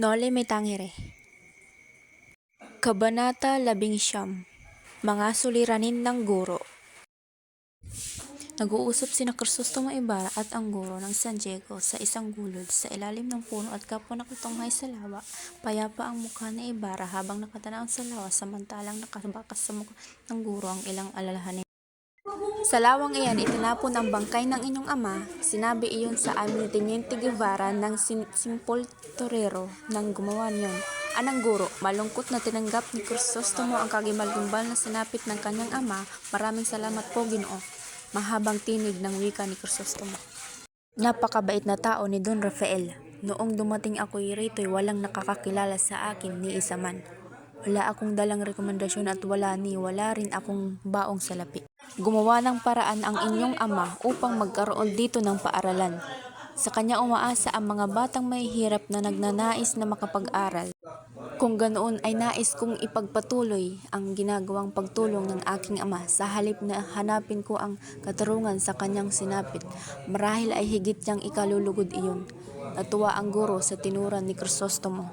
Nole may tangere. Kabanata 11. Mga suliranin ng guro. Nag-uusap sina Crisostomo Ibarra at ang guro ng San Diego sa isang gulod sa ilalim ng puno at kapwa nakatunghay sa lawa. Payapa ang mukha ni Ibarra habang nakatanaw sa lawa samantalang nakabakas sa mukha ng guro ang ilang alalahanin. Sa lawang iyan, itinapon ang bangkay ng inyong ama. Sinabi iyon sa amin ni Teniente Guevara ng simpol torero nang gumawa niyon. Anang guro, malungkot na tinanggap ni Crisostomo ang kagimbal-gimbal na sinapit ng kanyang ama. Maraming salamat po, Ginoo. Mahabang tinig ng wika ni Crisostomo. Napakabait na tao ni Don Rafael. Noong dumating ako'y rito'y walang nakakakilala sa akin ni isa man. Wala akong dalang rekomendasyon at wala rin akong baong salapi. Gumawa ng paraan ang inyong ama upang magkaroon dito ng paaralan. Sa kanya umaasa ang mga batang mahihirap na nagnanais na makapag-aral. Kung ganoon ay nais kong ipagpatuloy ang ginagawang pagtulong ng aking ama sa halip na hanapin ko ang katarungan sa kanyang sinapit. Marahil ay higit niyang ikalulugod iyon. Natuwa ang guro sa tinuran ni Crisostomo.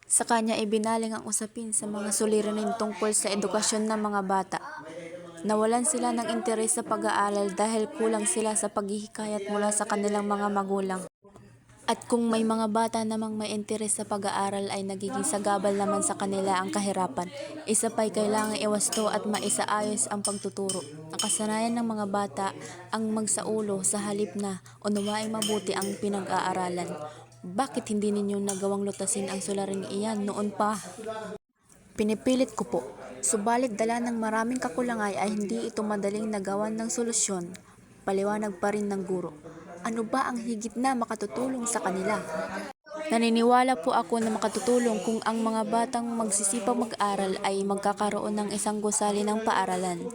Sa kanya ibinaling ang usapin sa mga suliranin tungkol sa edukasyon ng mga bata. Nawalan sila ng interes sa pag-aaral dahil kulang sila sa paghihikayat mula sa kanilang mga magulang. At kung may mga bata namang may interes sa pag-aaral ay nagiging sagabal naman sa kanila ang kahirapan. Isa pa'y kailangang iwasto at maisaayos ang pagtuturo. Nakasanayan ng mga bata ang magsaulo sa halip na unawaing mabuti ang pinag-aaralan. Bakit hindi ninyo nagawang lutasin ang sularing iyan noon pa? Pinipilit ko po. Subalit dala ng maraming kakulangay ay hindi ito madaling nagawan ng solusyon. Paliwanag pa rin ng guro. Ano ba ang higit na makatutulong sa kanila? Naniniwala po ako na makatutulong kung ang mga batang magsisipag mag-aral ay magkakaroon ng isang gusali ng paaralan.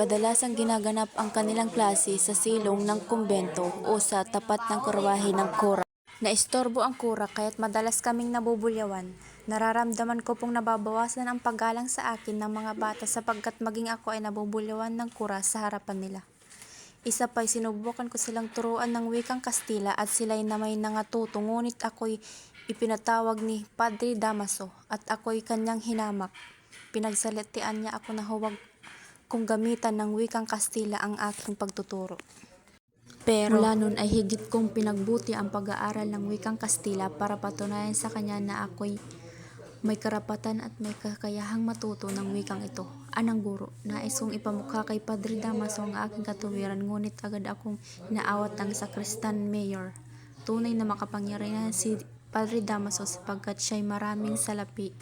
Kadalasang ginaganap ang kanilang klase sa silong ng kumbento o sa tapat ng karwahe ng kura. Naistorbo ang kura kaya't madalas kaming nabubulyawan. Nararamdaman ko pong nababawasan ang paggalang sa akin ng mga bata sapagkat maging ako ay nabubulyawan ng kura sa harapan nila. Isa pa'y sinubukan ko silang turuan ng wikang Kastila at sila'y na may nangatuto ngunit ako'y ipinatawag ni Padre Damaso at ako'y kanyang hinamak. Pinagsalitian niya ako na huwag kung gamitan ng wikang Kastila ang aking pagtuturo. Pero mula nun ay higit kong pinagbuti ang pag-aaral ng wikang Kastila para patunayan sa kanya na ako'y may karapatan at may kakayahang matuto ng wikang ito. Anang guro, nais kong ipamukha kay Padre Damaso ang aking katuwiran ngunit agad akong inaawat ng sakristan mayor. Tunay na makapangyarihan si Padre Damaso sapagkat siya'y maraming salapi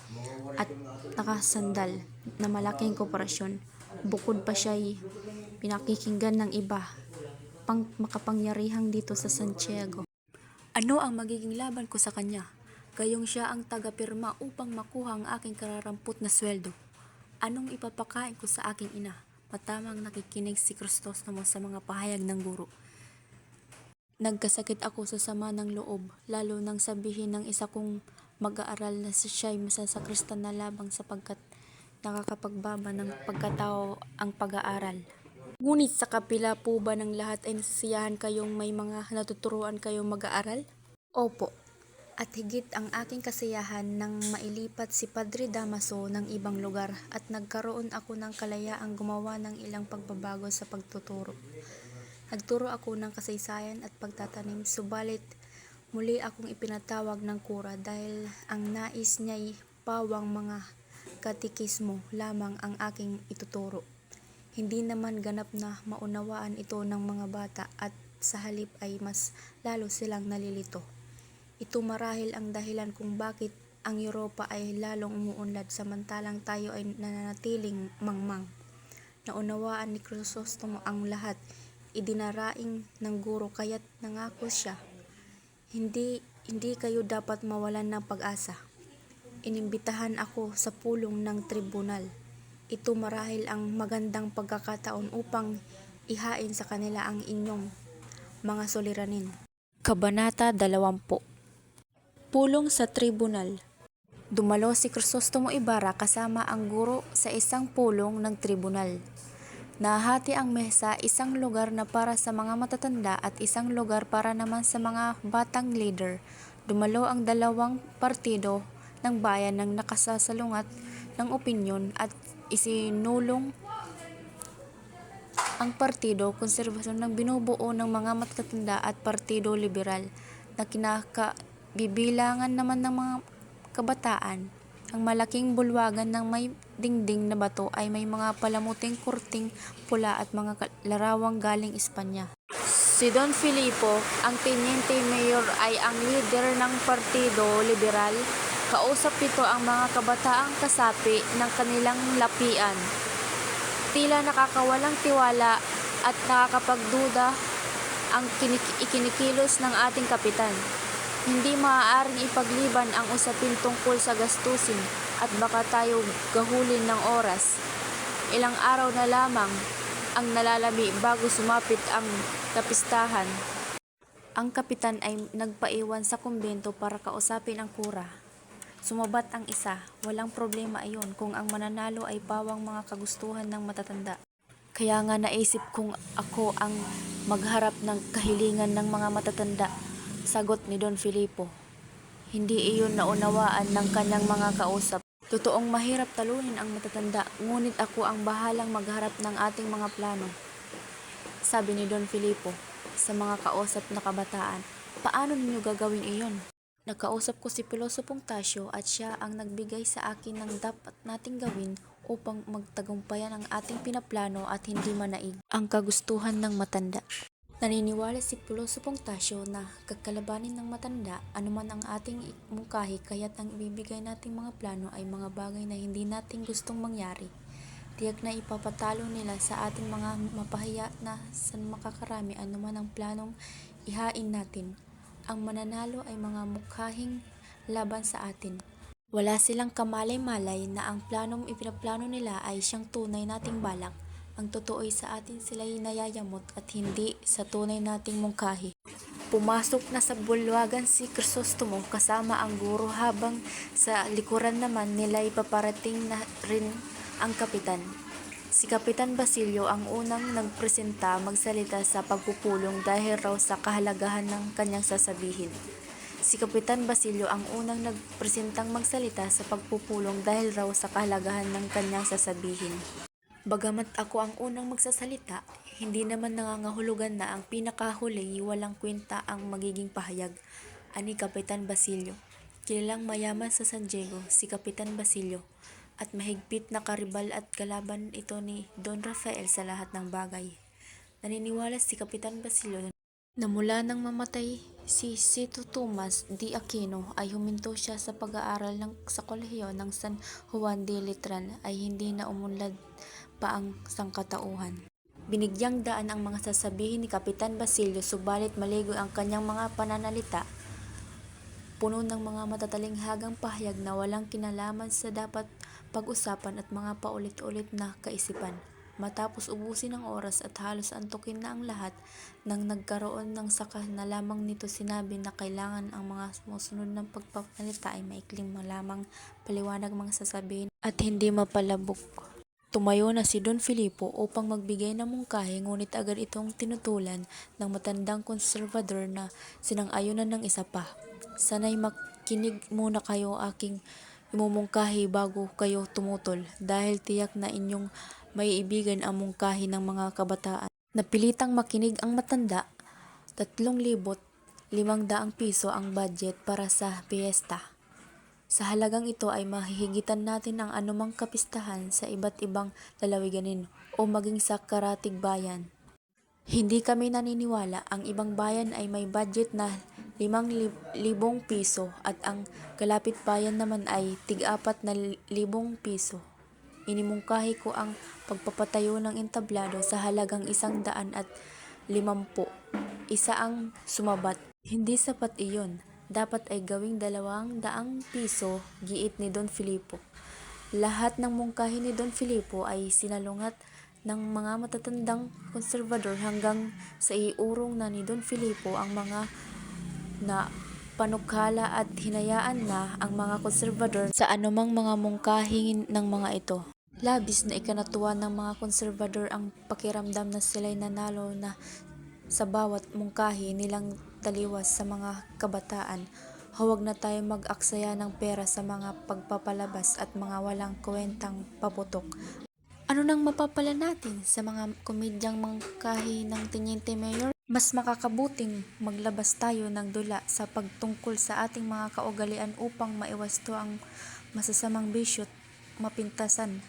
at nakasandal na malaking korporasyon. Bukod pa siya'y pinakikinggan ng iba pang makapangyarihang dito sa Santiago. Ano ang magiging laban ko sa kanya? Gayong siya ang taga-pirma upang makuha ang aking kararampot na sweldo. Anong ipapakain ko sa aking ina? Matamang nakikinig si Crisostomo sa mga pahayag ng guro. Nagkasakit ako sa sama ng loob, lalo nang sabihin ng isa kong mag-aaral na siya'y masasakristan na labang sapagkat nakakapagbaba ng pagkatao ang pag-aaral. Ngunit sa kapila po ba ng lahat ay nasisiyahan kayong may mga natuturuan kayong mag-aaral? Opo. At higit ang aking kasiyahan nang mailipat si Padre Damaso ng ibang lugar at nagkaroon ako ng kalayaang gumawa ng ilang pagbabago sa pagtuturo. Nagturo ako ng kasaysayan at pagtatanim subalit muli akong ipinatawag ng kura dahil ang nais niya'y pawang mga katikismo lamang ang aking ituturo. Hindi naman ganap na maunawaan ito ng mga bata at sa halip ay mas lalo silang nalilito. Ito marahil ang dahilan kung bakit ang Europa ay lalong umuunlad samantalang tayo ay nananatiling mangmang. Naunawaan ni Crisostomo ang lahat. Idinaraing ng guro kaya't nangako siya. Hindi kayo dapat mawalan ng pag-asa. Inimbitahan ako sa pulong ng tribunal. Ito marahil ang magandang pagkakataon upang ihain sa kanila ang inyong mga suliranin. Kabanata 20. Pulong sa tribunal. Dumalo si Crisostomo Ibarra kasama ang guro sa isang pulong ng tribunal. Nahati ang mesa, isang lugar na para sa mga matatanda at isang lugar para naman sa mga batang leader. Dumalo ang dalawang partido ng bayan ng nakasasalungat ng opinyon at isinulong ang Partido Konserbasyon ng binubuo ng mga matatanda at Partido Liberal na kinakabibilangan naman ng mga kabataan. Ang malaking bulwagan ng may dingding na bato ay may mga palamuting kurting pula at mga larawang galing Espanya. Si Don Filipo, ang teniente mayor, ay ang lider ng Partido Liberal. Kausap nito ang mga kabataang kasapi ng kanilang lapian. Tila nakakawalang tiwala at nakakapagduda ang ikinikilos ng ating kapitan. Hindi maaaring ipagliban ang usapin tungkol sa gastusin at baka tayo gahulin ng oras. Ilang araw na lamang ang nalalami bago sumapit ang kapistahan. Ang kapitan ay nagpaiwan sa kumbento para kausapin ang kura. Sumabat ang isa, walang problema iyon kung ang mananalo ay pawang mga kagustuhan ng matatanda. Kaya nga naisip kong ako ang magharap ng kahilingan ng mga matatanda, sagot ni Don Filipo. Hindi iyon naunawaan ng kanyang mga kausap. Totoong mahirap talunin ang matatanda, ngunit ako ang bahalang magharap ng ating mga plano, sabi ni Don Filipo sa mga kausap na kabataan. Paano ninyo gagawin iyon? Nakausap ko si Pilosopong Tasio at siya ang nagbigay sa akin ng dapat nating gawin upang magtagumpayan ang ating pinaplano at hindi manaig ang kagustuhan ng matanda. Naniniwala si Pilosopong Tasio na kakalabanin ng matanda anuman ang ating mungkahi, kaya't ang ibibigay nating mga plano ay mga bagay na hindi nating gustong mangyari. Tiyak na ipapatalo nila sa ating mga mapahiya na sa makakarami anuman ang planong ihain natin. Ang mananalo ay mga mukhahing laban sa atin. Wala silang kamalay-malay na ang planong ipinaplano nila ay siyang tunay nating balak. Ang totoo ay sa atin sila'y nayayamot at hindi sa tunay nating mungkahi. Pumasok na sa bulwagan si Crisostomo kasama ang guro, habang sa likuran naman nila ipaparating na rin ang kapitan. Si Kapitan Basilio ang unang nagpresenta magsalita sa pagpupulong dahil raw sa kahalagahan ng kanyang sasabihin. Si Kapitan Basilio ang unang nagpresentang magsalita sa pagpupulong dahil raw sa kahalagahan ng kanyang sasabihin. Bagamat ako ang unang magsasalita, hindi naman nangangahulugan na ang pinakahuli walang kwenta ang magiging pahayag, ani Kapitan Basilio. Kilalang mayaman sa San Diego si Kapitan Basilio, at mahigpit na karibal at kalaban ito ni Don Rafael sa lahat ng bagay. Naniniwala si Kapitan Basilio na mula nang mamatay si Sito Tomas de Aquino ay huminto siya sa pag-aaral sa kolehiyo ng San Juan de Letran ay hindi na umunlad pa ang sangkatauhan. Binigyang daan ang mga sasabihin ni Kapitan Basilio, subalit maligoy ang kanyang mga pananalita, puno ng mga matatalinghagang pahayag na walang kinalaman sa dapat pag-usapan at mga paulit-ulit na kaisipan. Matapos ubusin ang oras at halos antukin na ang lahat, nang nagkaroon ng saka na lamang nito sinabi na kailangan ang mga sumusunod ng pagpapalita ay maikling lamang, paliwanag mga sasabihin at hindi mapalabok. Tumayo na si Don Filipo upang magbigay ng mungkahi, ngunit agad itong tinutulan ng matandang konserbador na sinang-ayunan ng isa pa. Sana'y makinig muna kayo aking imumungkahi bago kayo tumutol, dahil tiyak na inyong maiibigan ang mungkahi ng mga kabataan. Napilitang makinig ang matanda. 3,500 piso ang budget para sa piyesta. Sa halagang ito ay mahihigitan natin ang anumang kapistahan sa iba't ibang lalawiganin o maging sa karatig bayan. Hindi kami naniniwala ang ibang bayan ay may budget na 5,000 piso at ang kalapit bayan naman ay tig-4,000 piso. Inimungkahi ko ang pagpapatayo ng entablado sa halagang 150. Isa ang sumabat. Hindi sapat iyon. Dapat ay gawing 200 piso, giit ni Don Filipo. Lahat ng mungkahi ni Don Filipo ay sinalungat ng mga matatandang konserbador hanggang sa iurong na ni Don Filipo ang mga na panukala at hinayaan na ang mga konserbador sa anumang mga mungkahi ng mga ito. Labis na ikinatuwa ng mga konserbador ang pakiramdam na sila'y nanalo na sa bawat mungkahi nilang taliwas sa mga kabataan. Huwag na tayo mag-aksaya ng pera sa mga pagpapalabas at mga walang kwentang paputok. Ano nang mapapala natin sa mga komedyang mangkahi ng Teniente Mayor? Mas makakabuting maglabas tayo ng dula sa pagtungkol sa ating mga kaugalian upang maiwasto ang masasamang bisyo't mapintasan.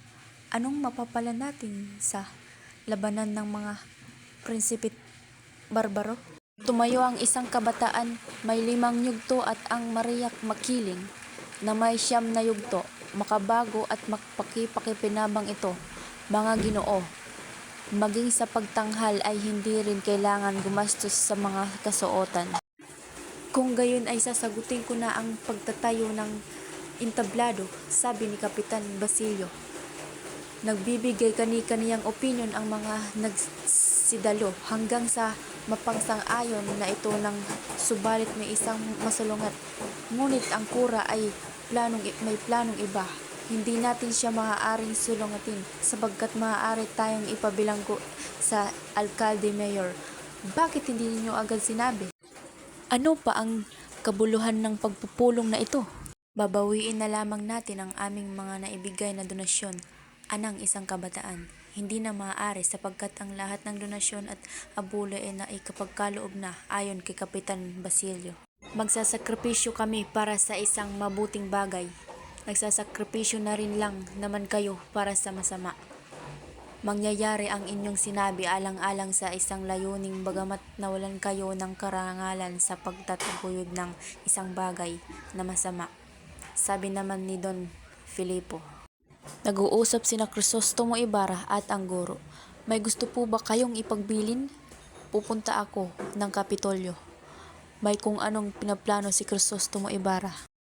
Anong mapapala natin sa labanan ng mga prinsipit barbaro? Tumayo ang isang kabataan, may 5 yugto at ang mariyak makiling, na may 9 na yugto, makabago at magpakipakipinabang ito. Mga Ginoo, maging sa pagtanghal ay hindi rin kailangan gumastos sa mga kasuotan. Kung gayon ay sasagutin ko na ang pagtatayo ng entablado, sabi ni Kapitan Basilio. Nagbibigay kani-kaniyang opinyon ang mga nagsidalo hanggang sa mapangsang-ayon na ito ng subalit may isang masalungat. Ngunit ang kura ay may planong iba. Hindi natin siya maaaring sulungatin sapagkat maaari tayong ipabilanggo sa alkalde mayor. Bakit hindi ninyo agad sinabi? Ano pa ang kabuluhan ng pagpupulong na ito? Babawiin na lamang natin ang aming mga naibigay na donasyon, anang isang kabataan. Hindi na maaari sapagkat ang lahat ng donasyon at abula ay naikapagkaloob na ayon kay Kapitan Basilio. Magsasakripisyo kami para sa isang mabuting bagay. Nagsasakripisyo na rin lang naman kayo para sa masama. Mangyayari ang inyong sinabi alang-alang sa isang layuning bagamat nawalan kayo ng karangalan sa pagtataguyod ng isang bagay na masama. Sabi naman ni Don Filipo. Nag-uusap sina Crisostomo Ibarra at ang guro. May gusto po ba kayong ipagbilin? Pupunta ako ng Kapitolyo. May kung anong pinaplano si Crisostomo Ibarra.